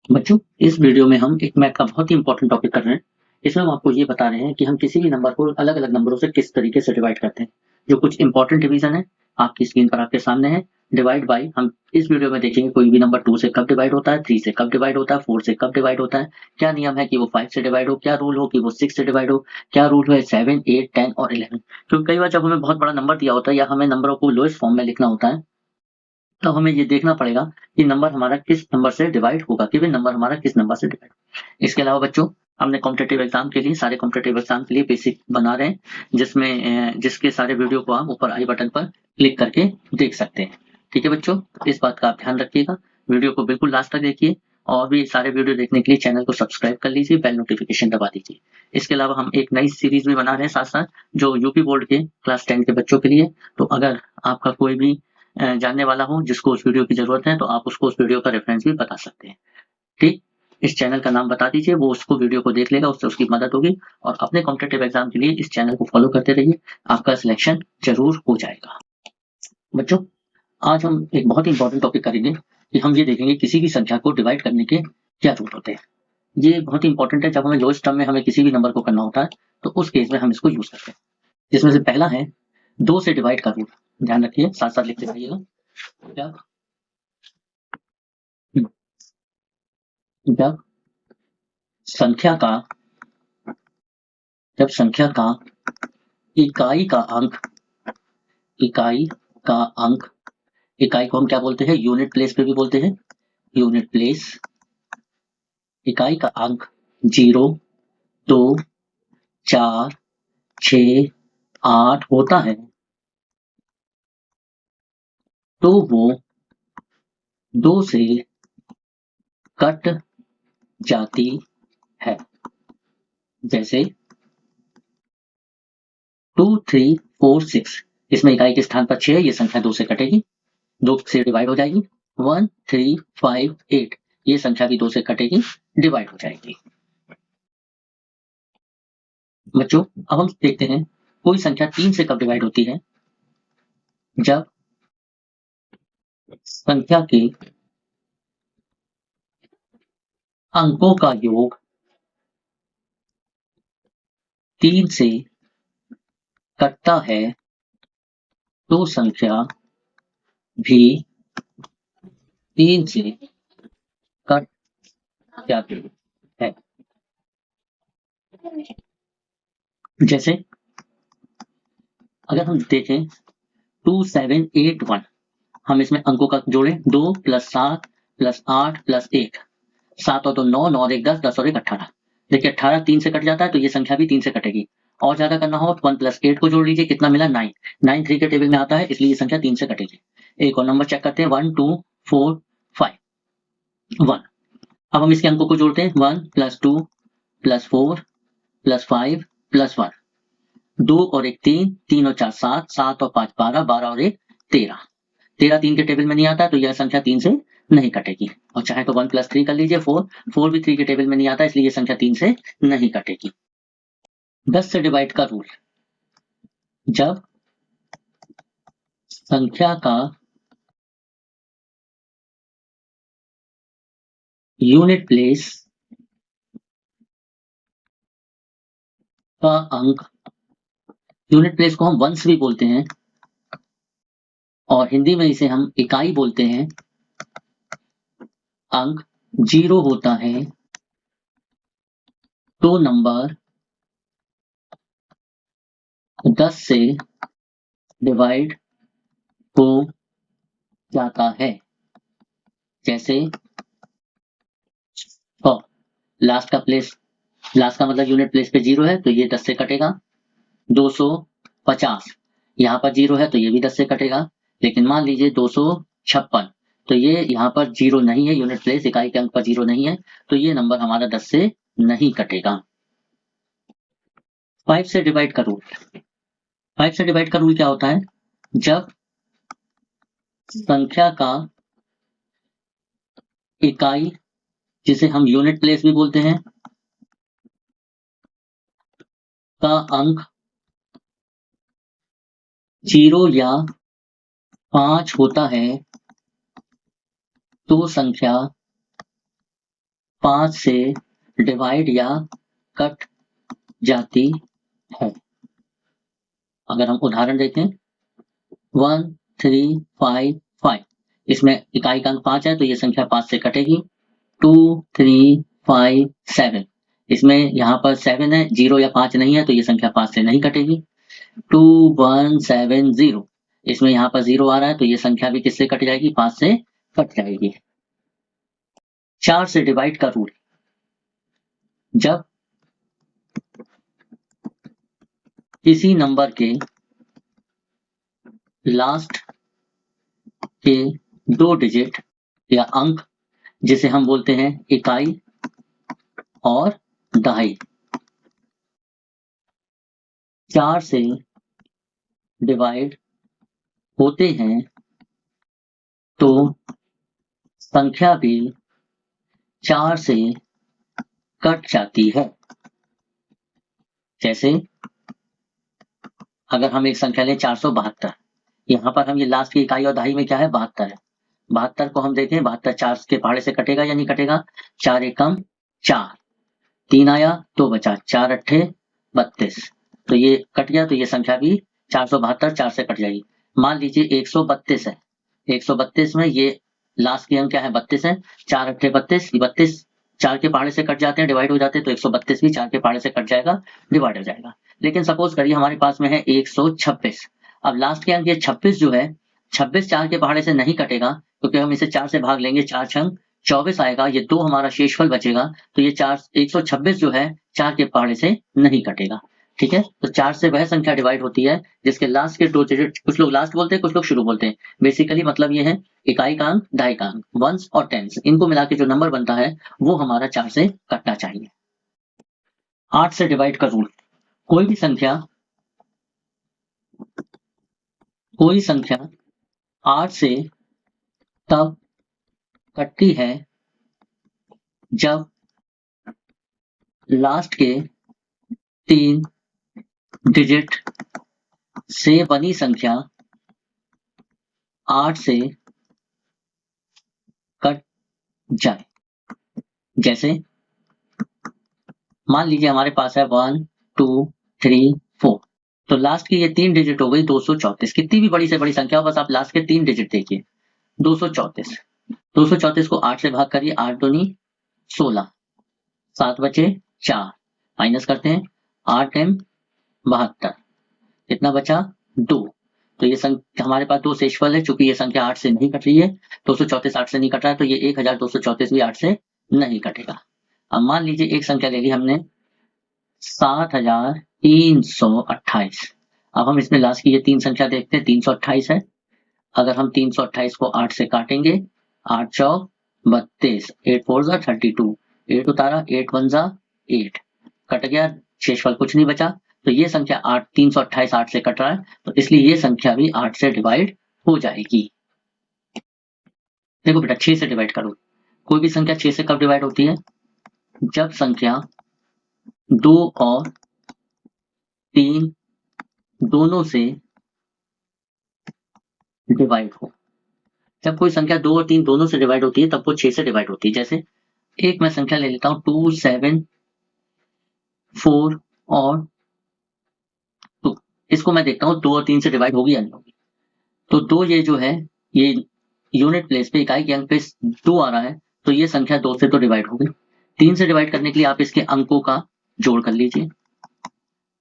बच्चों, इस वीडियो में हम एक मैथ का बहुत ही इंपॉर्टेंट टॉपिक कर रहे हैं। इसमें हम आपको ये बता रहे हैं कि हम किसी भी नंबर को अलग-अलग नंबरों से किस तरीके से डिवाइड करते हैं। जो कुछ इंपॉर्टेंट डिवीजन है, आपकी स्क्रीन पर आपके सामने है। डिवाइड बाय हम इस वीडियो में देखेंगे कोई भी नंबर 2 से कब डिवाइड होता है, 3 से कब डिवाइड होता है, 4 से कब डिवाइड होता है, क्या नियम है कि वो 5 से डिवाइड हो, क्या रूल हो कि वो 6 से डिवाइड हो, क्या रूल है 7, 8, 10 और 11। क्योंकि कई बार जब हमें बहुत बड़ा नंबर दिया होता है या हमें नंबरों को लोएस्ट फॉर्म में लिखना होता है, तो हमें ये देखना पड़ेगा कि नंबर हमारा किस नंबर से डिवाइड होगा, गिवन नंबर हमारा किस नंबर से डिवाइड। इसके अलावा बच्चों, हमने कॉम्पिटिटिव एग्जाम के लिए सारे कॉम्पिटिटिव एग्जाम के लिए बेसिक बना रहे हैं, जिसमें जिसके सारे वीडियो को आप ऊपर आई बटन पर क्लिक करके देख सकते हैं। ठीक है बच्चों, इस बात का आप ध्यान रखिएगा। वीडियो को बिल्कुल लास्ट तक देखिए और भी सारे वीडियो देखने के लिए चैनल को सब्सक्राइब कर लीजिए, बेल नोटिफिकेशन दबा दीजिए। इसके अलावा हम एक नई सीरीज भी बना रहे हैं साथ साथ, जो यूपी बोर्ड के क्लास 10 के बच्चों के लिए। तो अगर आपका कोई भी जानने वाला हो जिसको उस वीडियो की जरूरत है, तो आप उसको उस वीडियो का रेफरेंस भी बता सकते हैं। ठीक, इस चैनल का नाम बता दीजिए, वो उसको वीडियो को देख लेगा, उससे उसकी मदद होगी। और अपने कॉम्पिटिटिव एग्जाम के लिए इस चैनल को फॉलो करते रहिए, आपका सिलेक्शन जरूर हो जाएगा। बच्चों, आज हम एक बहुत ही इंपॉर्टेंट टॉपिक करेंगे कि हम ये देखेंगे किसी भी संख्या को डिवाइड करने के क्या रूल होते हैं। ये बहुत ही इंपॉर्टेंट है, जब हमें लोएस्ट टर्म में हमें किसी भी नंबर को करना होता है, तो उस केस में हम इसको यूज करते हैं। जिसमें से पहला है 2 से डिवाइड का रूल। ध्यान रखिए, साथ साथ लिखते रहिएगा। जब जब संख्या का जब संख्या का इकाई का अंक इकाई का अंक इकाई को हम क्या बोलते हैं, यूनिट प्लेस पे भी बोलते हैं। यूनिट प्लेस, इकाई का अंक 0, 2, 4, 6, 8 होता है, तो वो 2 से कट जाती है। जैसे 2, 3, 4, 6, इसमें इकाई के स्थान पर 6 है, ये संख्या 2 से कटेगी, 2 से डिवाइड हो जाएगी। 1, 3, 5, 8, ये संख्या भी 2 से कटेगी, डिवाइड हो जाएगी। बच्चों, अब हम देखते हैं कोई संख्या 3 से कब डिवाइड होती है। जब संख्या के अंकों का योग 3 से कटता है, तो संख्या भी 3 से कट जाती है। जैसे अगर हम देखें 2781, हम इसमें अंकों का जोड़ें, 2 + 7 + 8 + 1, 7 और 2 9, 9 और 1 10, 10 और 1 18। देखिए 18 3 से कट जाता है, तो ये संख्या भी 3 से कटेगी। और ज्यादा करना हो तो 1 + 8 को जोड़ लीजिए, कितना मिला 9। 9 3 के टेबल में आता है, इसलिए ये संख्या 3 से कटेगी। एक और नंबर चेक करते हैं, 1 2 4 5 1। अब हम इसके अंकों को जोड़ते हैं, 1 + 2 + 4 + 5 + 1। 2 और 1 3, 3 और 4 7, 7 और 5 12, 12 और 1 13। 13 3 के टेबल में नहीं आता, तो यह संख्या 3 से नहीं कटेगी। और चाहे तो 1 + 3 कर लीजिए, 4। 4 भी 3 के टेबल में नहीं आता, इसलिए ये संख्या 3 से नहीं कटेगी। 10 से डिवाइड का रूल। जब संख्या का यूनिट प्लेस का अंक, यूनिट प्लेस को हम वंश भी बोलते हैं और हिंदी में इसे हम इकाई बोलते हैं, अंक 0 होता है, तो नंबर 10 से डिवाइड हो जाता है। जैसे लास्ट का मतलब यूनिट प्लेस पे 0 है, तो ये 10 से कटेगा। 250, यहाँ पर 0 है, तो ये भी 10 से कटेगा। लेकिन मान लीजिए 256, तो ये यहाँ पर 0 नहीं है, यूनिट प्लेस इकाई के अंक पर 0 नहीं है, तो ये नंबर हमारा 10 से नहीं कटेगा। 5 से डिवाइड का रूल। 5 से डिवाइड का रूल क्या होता है, जब संख्या का इकाई, जिसे हम यूनिट प्लेस भी बोलते हैं, का अंक 0 या 5 होता है, तो संख्या 5 से डिवाइड या कट जाती है। अगर हम उदाहरण देखें 1 3 5 5, इसमें इकाई का अंक 5 है तो ये संख्या 5 से कटेगी। 2 3 5 7, इसमें यहाँ पर 7 है, 0 या 5 नहीं है तो ये संख्या 5 से नहीं कटेगी। 2 1 7 0, इसमें यहाँ पर 0 आ रहा है तो ये संख्या भी किससे कट जाएगी? 5 से कट जाएगी। 4 से डिवाइड का रूल, जब किसी नंबर के लास्ट के 2 डिजिट या अंक, जिसे हम बोलते हैं इकाई और दहाई, 4 से डिवाइड होते हैं तो संख्या भी 4 से कट जाती है। जैसे अगर हम एक संख्या लें 472, यहाँ पर हम ये लास्ट की इकाई और दहाई में क्या है? 72 है। 72 को हम देखें, 72 4 के पहाड़े से कटेगा या नहीं कटेगा? 4 एकम 4, 3 आया 2 बचा, 4 अट्ठे 32, तो ये कट गया तो ये संख्या भी 472 4 से कट जाएगी। मान लीजिए 132 है, 132 में ये लास्ट की अंक क्या है? 32 है, 4 अट्ठे 32, 32 4 के पहाड़े से कट जाते हैं, डिवाइड हो जाते हैं, तो 132 भी 4 के पहाड़े से कट जाएगा, डिवाइड हो जाएगा। लेकिन सपोज करिए हमारे पास में है 126, अब लास्ट के अंक ये 26 जो है, 26 4 के पहाड़े से नहीं कटेगा क्योंकि हम इसे 4 से भाग लेंगे, 4 छंग 24 आएगा, ये 2 हमारा शेषफल बचेगा, तो ये 126 जो है 4 के पहाड़े से नहीं कटेगा। ठीक है, तो 4 से वह संख्या डिवाइड होती है जिसके लास्ट के 2 डिजिट, कुछ लोग लास्ट बोलते हैं कुछ लोग शुरू बोलते हैं, बेसिकली मतलब ये है इकाई का अंक दहाई का अंक, वंस और टेंस, इनको मिला के जो नंबर बनता है वो हमारा 4 से कटना चाहिए। 8 से डिवाइड का रूल, कोई भी संख्या 8 से तब कटती है जब लास्ट के 3 डिजिट से बनी संख्या 8 से कट जाए। जैसे मान लीजिए हमारे पास है 1 2 3 4, तो लास्ट की ये 3 डिजिट हो गई 234। कितनी भी बड़ी से बड़ी संख्या हो, बस आप लास्ट के 3 डिजिट देखिए, 234। 234 को 8 से भाग करिए, 8 दूनी 16, 7 बचे 4, माइनस करते हैं, 8 एम 72, कितना बचा? 2। तो ये संख्या हमारे पास 2 शेषफल है, चूंकि ये संख्या 8 से नहीं कट रही है, 234 8 से नहीं कट रहा है, तो ये 1234 भी 8 से नहीं कटेगा। अब मान लीजिए एक संख्या ले ली हमने 7328, अब हम इसमें लास्ट की ये 3 संख्या देखते हैं, 328 है, अगर हम 328 को 8 से काटेंगे, 8 चौक 32, 8 4 जा 32, 8 उतारा, 8 1 जा 8, कट गया, शेषफल कुछ नहीं बचा, तो ये संख्या 8 328 8 से कट रहा है, तो इसलिए ये संख्या भी 8 से डिवाइड हो जाएगी। देखो बेटा 6 से डिवाइड करो, कोई भी संख्या 6 से कब डिवाइड होती है? जब संख्या 2 और 3 दोनों से डिवाइड हो। जब कोई संख्या 2 और 3 दोनों से डिवाइड होती है तब वो 6 से डिवाइड होती है। जैसे एक मैं संख्या ले लेता हूं 2 7 4 और 2, इसको मैं देखता हूं 2 और 3 से डिवाइड होगी या नहीं होगी। तो 2 ये जो है, ये यूनिट प्लेस पे इकाई के अंक पे 2 आ रहा है, तो ये संख्या 2 से तो डिवाइड हो गई। 3 से डिवाइड करने के लिए आप इसके अंकों का जोड़ कर लीजिए,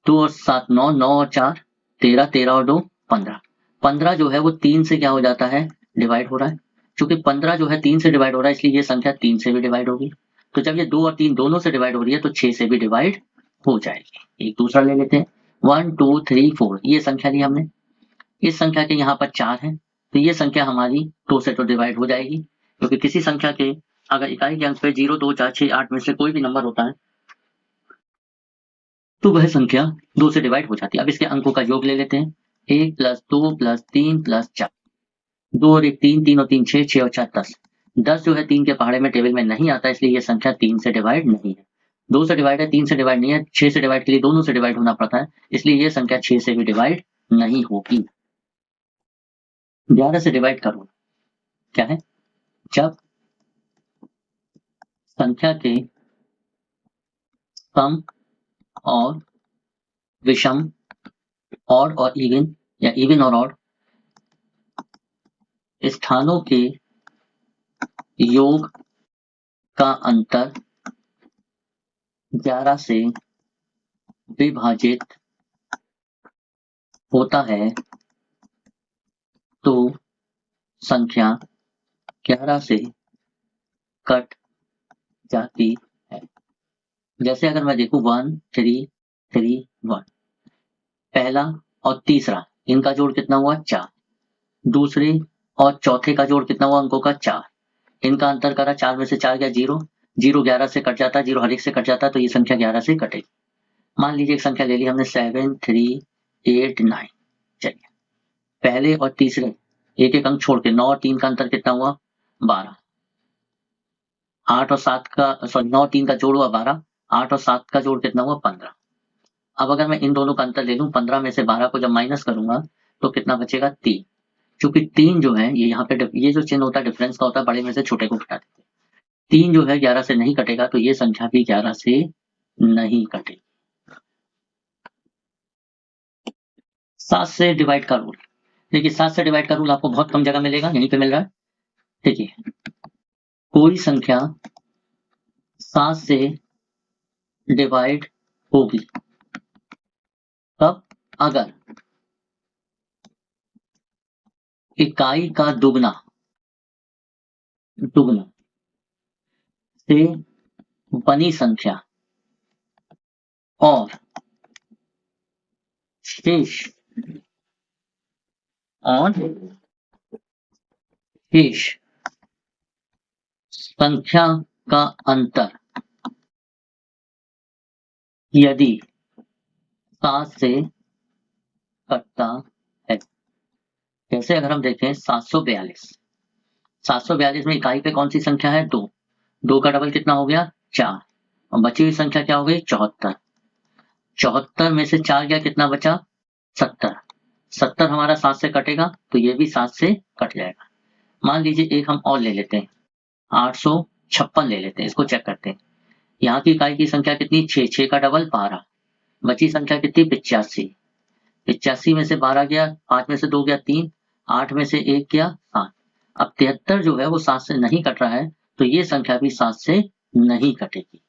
2 और 7 9, 9 और 4 13, 13 और 2 15, 15 जो है वो 3 से क्या हो जाता है? डिवाइड हो रहा है। चूंकि 15 जो है 3 से डिवाइड हो रहा है, इसलिए ये संख्या 3 से भी डिवाइड होगी। तो जब ये 2 और 3 दोनों से डिवाइड हो रही है तो 6 से भी डिवाइड हो जाएगी। एक दूसरा ले लेते हैं 1 2 3 4, ये संख्या ली हमने, इस संख्या के यहाँ पर 4 है, तो ये संख्या हमारी 2 से तो डिवाइड हो जाएगी, क्योंकि किसी संख्या के अगर इकाई के अंक पे 0 2 4 6 8 में से कोई भी नंबर होता है तो वह संख्या 2 से डिवाइड हो जाती है। अब इसके अंकों का योग ले लेते हैं, 1 प्लस 2 प्लस 3 प्लस 4, 2 और 1 3, 3 और 3 6, 6 और 4 10, 10 जो है 3 के पहाड़े में टेबल में नहीं आता, इसलिए ये संख्या 3 से डिवाइड नहीं है। 2 से डिवाइड है, 3 से डिवाइड नहीं है, 6 से डिवाइड के लिए दोनों से डिवाइड होना पड़ता है, इसलिए ये संख्या 6 से भी डिवाइड नहीं होगी। 11 से डिवाइड करो, क्या है? जब संख्या के सम और विषम, ऑड और इवन या इवन और ऑड स्थानों के योग का अंतर 11 से विभाजित होता है तो संख्या 11 से कट जाती है। जैसे अगर मैं देखूं 1 3 3 1, पहला और तीसरा इनका जोड़ कितना हुआ 4, दूसरे और चौथे का जोड़ कितना हुआ अंकों का 4, इनका अंतर करा 4 में से 4 गया 0, 0 11 से कट जाता है, 0 हर एक से कट जाता है, तो ये संख्या 11 से कटेगी। मान लीजिए एक संख्या ले ली हमने 7 3 8 9। चलिए पहले और तीसरे एक एक अंक छोड़ के 9 और 3 का अंतर कितना हुआ 12, 8 और 7 का 9 3 का जोड़ हुआ 12, 8 और 7 का जोड़ कितना हुआ 15। अब अगर मैं इन दोनों का अंतर ले लूं 15 में से 12 को जब माइनस करूंगा तो कितना बचेगा 3। चूंकि 3 जो है ये यहाँ पे ये जो चिन्ह होता है डिफरेंस का होता है, बड़े में से छोटे को घटा देते हैं। 3 जो है 11 से नहीं कटेगा, तो ये संख्या भी 11 से नहीं कटेगी। 7 से डिवाइड का रूल, देखिए 7 से डिवाइड का रूल आपको बहुत कम जगह मिलेगा, यहीं पे मिल रहा है। देखिए कोई संख्या 7 से डिवाइड होगी तब अगर इकाई का दुगना से बनी संख्या और शेष संख्या का अंतर यदि 7 से कटता है। जैसे अगर हम देखें 742 में इकाई पे कौन सी संख्या है 2, 2 का डबल कितना हो गया 4, और बची हुई संख्या क्या हो गई 74, 74 में से 4 गया कितना बचा 70, 70 हमारा 7 से कटेगा तो ये भी 7 से कट जाएगा। मान लीजिए एक हम और ले लेते हैं 856 ले लेते हैं, इसको चेक करते हैं। यहाँ की इकाई की संख्या कितनी 6, 6 का डबल 12, बची संख्या कितनी 85, 85 में से 12 गया, 5 में से 2 गया 3, 8 में से 1 गया 7। अब 73 जो है वो 7 से नहीं कट रहा है, तो ये संख्या भी 7 से नहीं कटेगी।